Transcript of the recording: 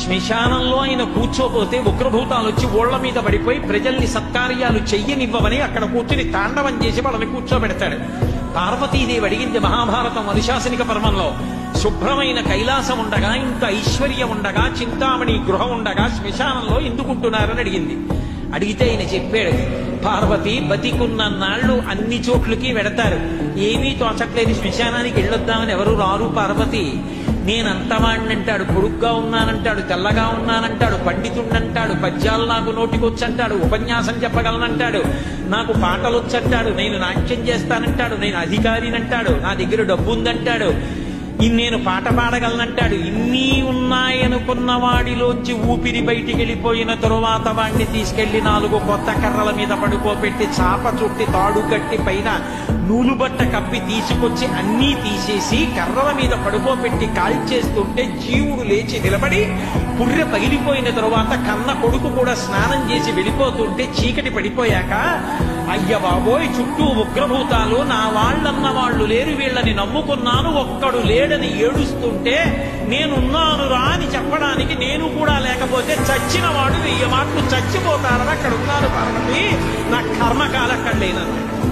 శ్మశానంలో ఆయన కూర్చోపోతే ఉగ్రభూతాలు వచ్చి ఓళ్ల మీద పడిపోయి ప్రజల్ని సత్కార్యాలు చెయ్యనివ్వమని అక్కడ కూర్చుని తాండవం చేసి వాళ్ళని కూర్చోబెడతాడు. పార్వతీదేవి అడిగింది మహాభారతం అనుశాసనిక పర్వంలో, శుభ్రమైన కైలాసం ఉండగా, ఇంత ఐశ్వర్యం ఉండగా, చింతామణి గృహం ఉండగా శ్మశానంలో ఎందుకుంటున్నారని అడిగింది. అడిగితే ఆయన చెప్పాడు, పార్వతి బతికున్న నాళ్ళు అన్ని చోట్లకి వెడతారు, ఏమీ తోచట్లేదు, శ్మశానానికి వెళ్ళొద్దామని ఎవరు రారు పార్వతి. నేనంతవాణ్ణంటాడు, పొడుగ్గా ఉన్నానంటాడు, తెల్లగా ఉన్నానంటాడు, పండితుణ్ణంటాడు, పద్యాలు నాకు నోటికొచ్చంటాడు, ఉపన్యాసం చెప్పగలనంటాడు, నాకు పాటలు వచ్చంటాడు, నేను నాట్యం చేస్తానంటాడు, నేను అధికారినంటాడు, నా దగ్గర డబ్బు ఉందంటాడు, నేను పాట పాడగలనంటాడు. ఇన్ని ఉన్నాయనుకున్న వాడిలోంచి ఊపిరి బయటికి వెళ్ళిపోయిన తరువాత వాడిని తీసుకెళ్లి 4 కొత్త కర్రల మీద పడుకోబెట్టి చాప చుట్టి తాడు కట్టి పైన నూలు బట్ట కప్పి తీసుకొచ్చి అన్నీ తీసేసి కర్రల మీద పడుకోబెట్టి కాల్చేస్తుంటే జీవుడు లేచి నిలబడి పుర్రె పగిలిపోయిన తరువాత కన్న కొడుకు కూడా స్నానం చేసి వెళ్ళిపోతుంటే చీకటి పడిపోయాక, అయ్య బాబోయ్ చుట్టూ ఉగ్రభూతాలు, నా వాళ్ళన్న వాళ్ళు లేరు, వీళ్ళని నమ్ముకున్నాను, ఒక్కడు లేడని ఏడుస్తుంటే నేనున్నాను రా అని చెప్పడానికి నేను కూడా లేకపోతే చచ్చిన వాడు 1000 మాటలు చచ్చిపోతారని అక్కడ ఉన్నారు పార్వతి, నా కర్మకాలక్కడ లేనన్నాడు.